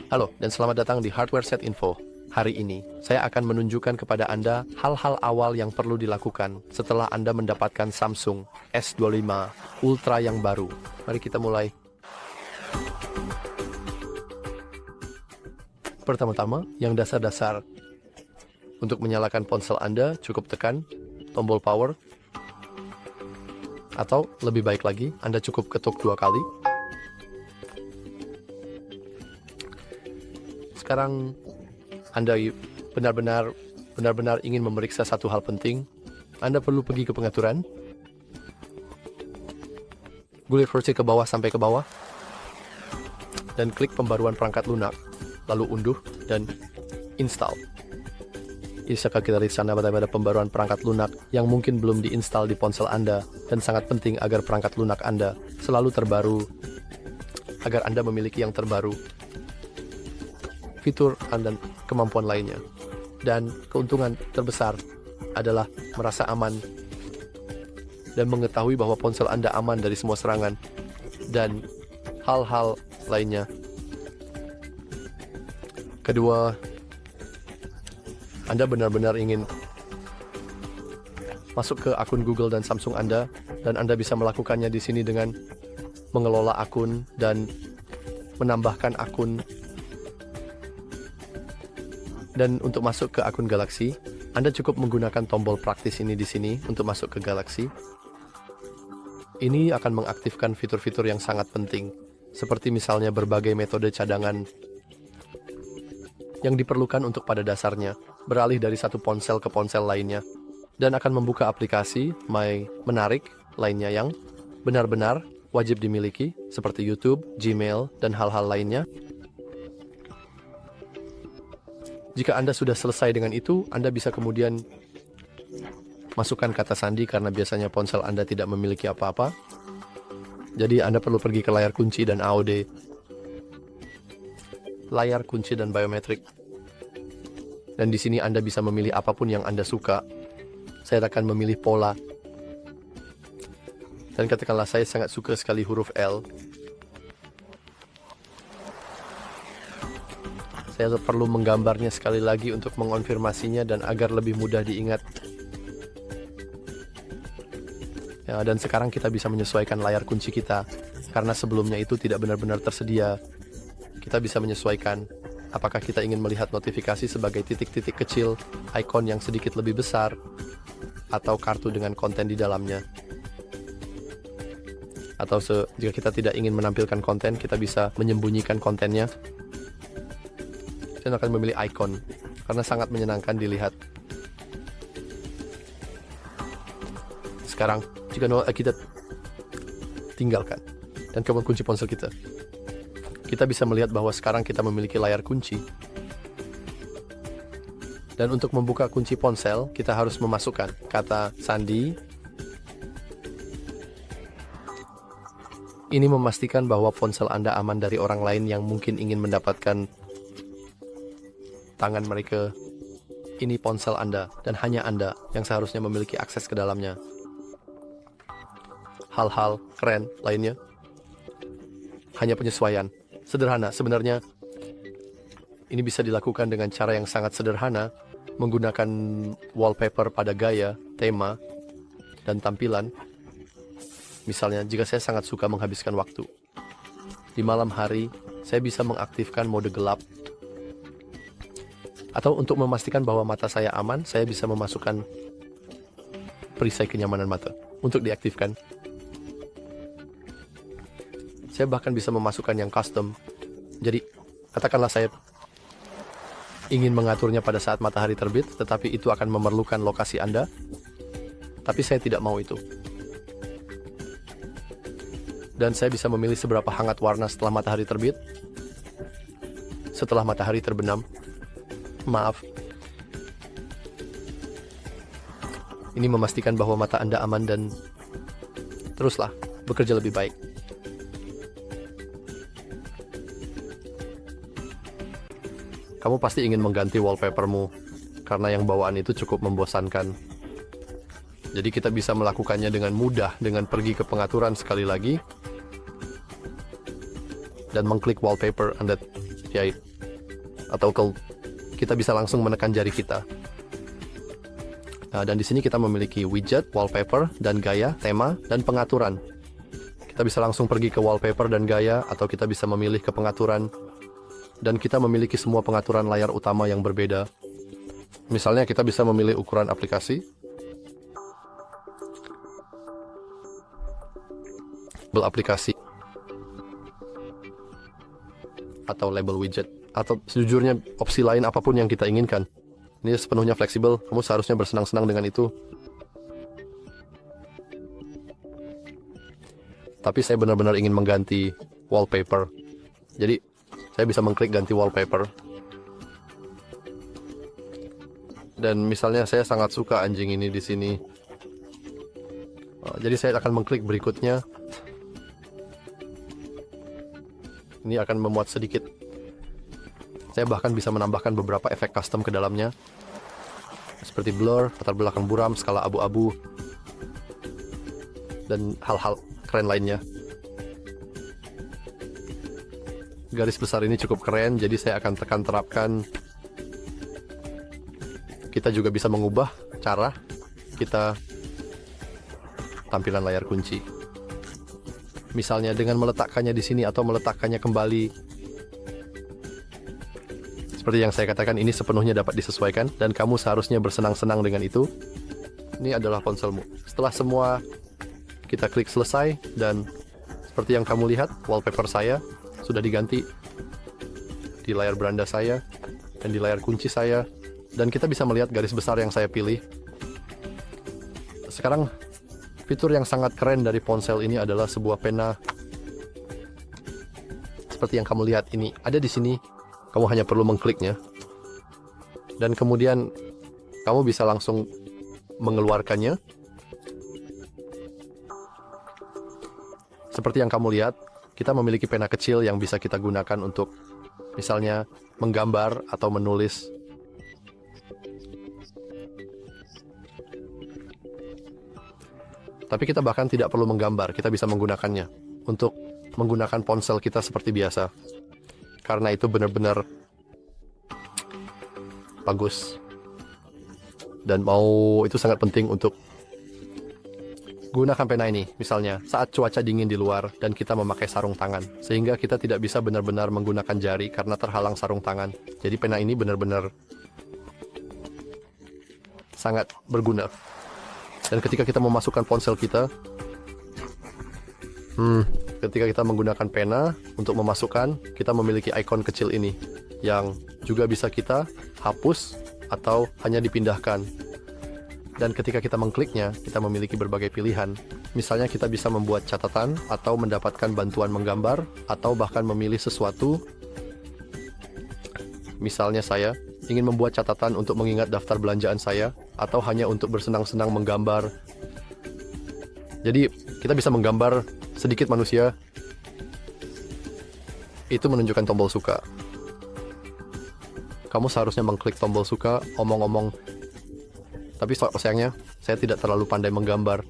Halo, dan selamat datang di Hardware Set Info. Hari ini, saya akan menunjukkan kepada Anda hal-hal awal yang perlu dilakukan setelah Anda mendapatkan Samsung S25 Ultra yang baru. Mari kita mulai. Pertama-tama, yang dasar-dasar. Untuk menyalakan ponsel Anda, cukup tekan tombol power. Atau lebih baik lagi, Anda cukup ketuk 2 kali. Sekarang Anda benar-benar ingin memeriksa satu hal penting. Anda perlu pergi ke pengaturan, gulir kursi ke bawah sampai ke bawah, dan klik pembaruan perangkat lunak, lalu unduh dan install. Bisakah kita lihat sana pada pembaruan perangkat lunak yang mungkin belum diinstal di ponsel Anda, dan sangat penting agar perangkat lunak Anda selalu terbaru, agar Anda memiliki yang terbaru, fitur dan kemampuan lainnya. Dan keuntungan terbesar adalah merasa aman dan mengetahui bahwa ponsel Anda aman dari semua serangan dan hal-hal lainnya. Kedua, Anda benar-benar ingin masuk ke akun Google dan Samsung Anda, dan Anda bisa melakukannya di sini dengan mengelola akun dan menambahkan akun. Dan untuk masuk ke akun Galaxy, Anda cukup menggunakan tombol praktis ini di sini untuk masuk ke Galaxy. Ini akan mengaktifkan fitur-fitur yang sangat penting, seperti misalnya berbagai metode cadangan yang diperlukan untuk pada dasarnya beralih dari satu ponsel ke ponsel lainnya, dan akan membuka aplikasi menarik lainnya yang benar-benar wajib dimiliki, seperti YouTube, Gmail, dan hal-hal lainnya. Jika Anda sudah selesai dengan itu, Anda bisa kemudian masukkan kata sandi karena biasanya ponsel Anda tidak memiliki apa-apa. Jadi Anda perlu pergi ke layar kunci dan AOD. Layar kunci dan biometrik. Dan di sini Anda bisa memilih apapun yang Anda suka. Saya akan memilih pola. Dan katakanlah saya sangat suka sekali huruf L. Saya perlu menggambarnya sekali lagi untuk mengonfirmasinya dan agar lebih mudah diingat. Ya, dan sekarang kita bisa menyesuaikan layar kunci kita, karena sebelumnya itu tidak benar-benar tersedia. Kita bisa menyesuaikan apakah kita ingin melihat notifikasi sebagai titik-titik kecil, ikon yang sedikit lebih besar, atau kartu dengan konten di dalamnya. Atau jika kita tidak ingin menampilkan konten, kita bisa menyembunyikan kontennya. Dan akan memilih icon karena sangat menyenangkan dilihat. Sekarang jika kita tinggalkan dan kemudian kunci ponsel kita bisa melihat bahwa sekarang kita memiliki layar kunci. Dan untuk membuka kunci ponsel, kita harus memasukkan kata sandi. Ini memastikan bahwa ponsel Anda aman dari orang lain yang mungkin ingin mendapatkan tangan mereka. Ini ponsel Anda, dan hanya Anda yang seharusnya memiliki akses ke dalamnya. Hal-hal keren lainnya hanya penyesuaian sederhana. Sebenarnya ini bisa dilakukan dengan cara yang sangat sederhana, menggunakan wallpaper pada gaya, tema, dan tampilan. Misalnya, jika saya sangat suka menghabiskan waktu di malam hari, saya bisa mengaktifkan mode gelap. Atau untuk memastikan bahwa mata saya aman, saya bisa memasukkan perisai kenyamanan mata untuk diaktifkan. Saya bahkan bisa memasukkan yang custom. Jadi, katakanlah saya ingin mengaturnya pada saat matahari terbit, tetapi itu akan memerlukan lokasi Anda. Tapi saya tidak mau itu. Dan saya bisa memilih seberapa hangat warna setelah matahari terbit, setelah matahari terbenam. Maaf. Ini memastikan bahwa mata Anda aman dan teruslah bekerja lebih baik. Kamu pasti ingin mengganti wallpapermu karena yang bawaan itu cukup membosankan. Jadi kita bisa melakukannya dengan mudah dengan pergi ke pengaturan sekali lagi dan mengklik wallpaper Anda ya, atau kita bisa langsung menekan jari kita. Nah, dan di sini kita memiliki widget, wallpaper, dan gaya, tema, dan pengaturan. Kita bisa langsung pergi ke wallpaper dan gaya, atau kita bisa memilih ke pengaturan. Dan kita memiliki semua pengaturan layar utama yang berbeda. Misalnya kita bisa memilih ukuran aplikasi, label aplikasi, atau label widget, atau sejujurnya opsi lain apapun yang kita inginkan. Ini sepenuhnya fleksibel, kamu seharusnya bersenang-senang dengan itu. Tapi saya benar-benar ingin mengganti wallpaper. Jadi, saya bisa mengklik ganti wallpaper. Dan misalnya saya sangat suka anjing ini di sini. Jadi saya akan mengklik berikutnya. Ini akan memuat sedikit. Saya bahkan bisa menambahkan beberapa efek custom ke dalamnya, seperti blur, latar belakang buram, skala abu-abu, dan hal-hal keren lainnya. Garis besar ini cukup keren, jadi saya akan tekan terapkan. Kita juga bisa mengubah cara kita tampilan layar kunci. Misalnya dengan meletakkannya di sini atau meletakkannya kembali. Seperti yang saya katakan, ini sepenuhnya dapat disesuaikan dan kamu seharusnya bersenang-senang dengan itu. Ini adalah ponselmu. Setelah semua kita klik selesai, dan seperti yang kamu lihat, wallpaper saya sudah diganti di layar beranda saya dan di layar kunci saya, dan kita bisa melihat garis besar yang saya pilih. Sekarang, fitur yang sangat keren dari ponsel ini adalah sebuah pena. Seperti yang kamu lihat, ini ada di sini. Kamu hanya perlu mengkliknya. Dan kemudian kamu bisa langsung mengeluarkannya. Seperti yang kamu lihat, kita memiliki pena kecil yang bisa kita gunakan untuk misalnya menggambar atau menulis. Tapi kita bahkan tidak perlu menggambar, kita bisa menggunakannya untuk menggunakan ponsel kita seperti biasa. Karena itu benar-benar bagus. Dan itu sangat penting untuk gunakan pena ini. Misalnya saat cuaca dingin di luar dan kita memakai sarung tangan. Sehingga kita tidak bisa benar-benar menggunakan jari karena terhalang sarung tangan. Jadi pena ini benar-benar sangat berguna. Dan ketika kita memasukkan ponsel kita, ketika kita menggunakan pena untuk memasukkan, kita memiliki ikon kecil ini yang juga bisa kita hapus atau hanya dipindahkan. Dan ketika kita mengkliknya, kita memiliki berbagai pilihan. Misalnya kita bisa membuat catatan atau mendapatkan bantuan menggambar atau bahkan memilih sesuatu. Misalnya saya ingin membuat catatan untuk mengingat daftar belanjaan saya atau hanya untuk bersenang-senang menggambar. Jadi kita bisa menggambar sedikit manusia. Itu menunjukkan tombol suka. Kamu seharusnya mengklik tombol suka, omong-omong. Tapi sayangnya, saya tidak terlalu pandai menggambar.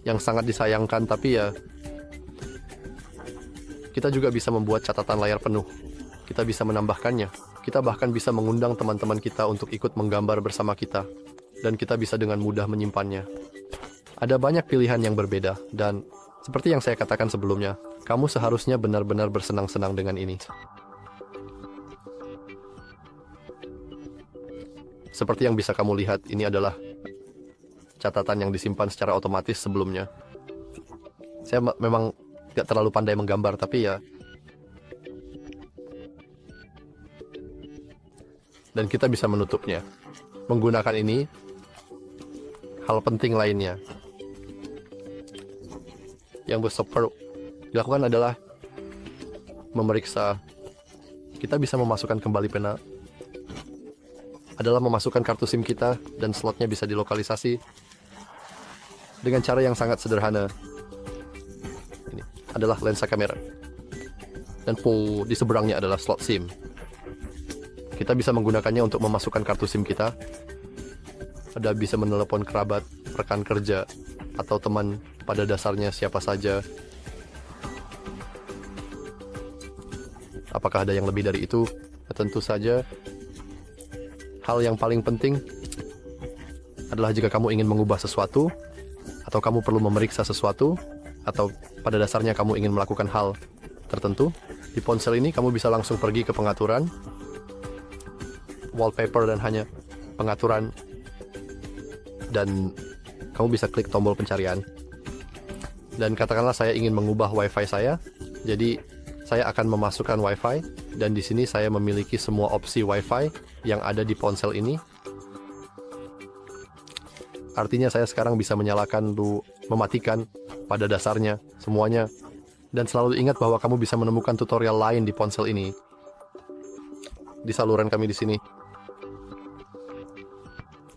Yang sangat disayangkan, tapi ya, kita juga bisa membuat catatan layar penuh. Kita bisa menambahkannya. Kita bahkan bisa mengundang teman-teman kita untuk ikut menggambar bersama kita. Dan kita bisa dengan mudah menyimpannya. Ada banyak pilihan yang berbeda, dan seperti yang saya katakan sebelumnya, kamu seharusnya benar-benar bersenang-senang dengan ini. Seperti yang bisa kamu lihat, ini adalah catatan yang disimpan secara otomatis sebelumnya. Saya memang tidak terlalu pandai menggambar, tapi ya. Dan kita bisa menutupnya. Menggunakan ini, hal penting lainnya yang perlu dilakukan adalah memeriksa. Kita bisa memasukkan kembali pena, adalah memasukkan kartu SIM kita dan slotnya bisa dilokalisasi dengan cara yang sangat sederhana. Ini adalah lensa kamera dan di seberangnya adalah slot SIM. Kita bisa menggunakannya untuk memasukkan kartu SIM kita. Ada bisa menelepon kerabat, rekan kerja, atau teman, pada dasarnya siapa saja. Apakah ada yang lebih dari itu? Tentu saja, hal yang paling penting adalah jika kamu ingin mengubah sesuatu, atau kamu perlu memeriksa sesuatu, atau pada dasarnya kamu ingin melakukan hal tertentu, di ponsel ini kamu bisa langsung pergi ke pengaturan, wallpaper dan hanya pengaturan, dan kamu bisa klik tombol pencarian. Dan katakanlah saya ingin mengubah WiFi saya, jadi saya akan memasukkan WiFi, dan di sini saya memiliki semua opsi WiFi yang ada di ponsel ini. Artinya saya sekarang bisa menyalakan, mematikan pada dasarnya semuanya. Dan selalu ingat bahwa kamu bisa menemukan tutorial lain di ponsel ini. Di saluran kami di sini.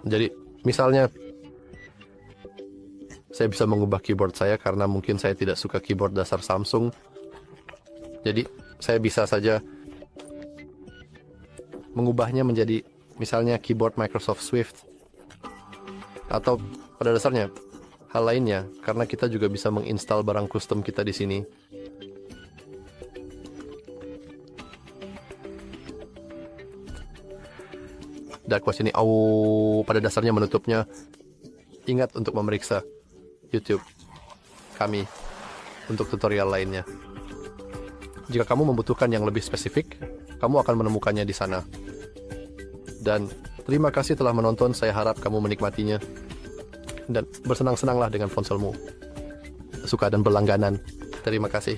Jadi, misalnya saya bisa mengubah keyboard saya karena mungkin saya tidak suka keyboard dasar Samsung. Jadi, saya bisa saja mengubahnya menjadi misalnya keyboard Microsoft Swift. Atau pada dasarnya hal lainnya, karena kita juga bisa menginstal barang custom kita di sini. Darkwatch ini pada dasarnya menutupnya. Ingat untuk memeriksa YouTube kami untuk tutorial lainnya. Jika kamu membutuhkan yang lebih spesifik, kamu akan menemukannya di sana. Dan terima kasih telah menonton, saya harap kamu menikmatinya. Dan bersenang-senanglah dengan ponselmu. Suka dan berlangganan. Terima kasih.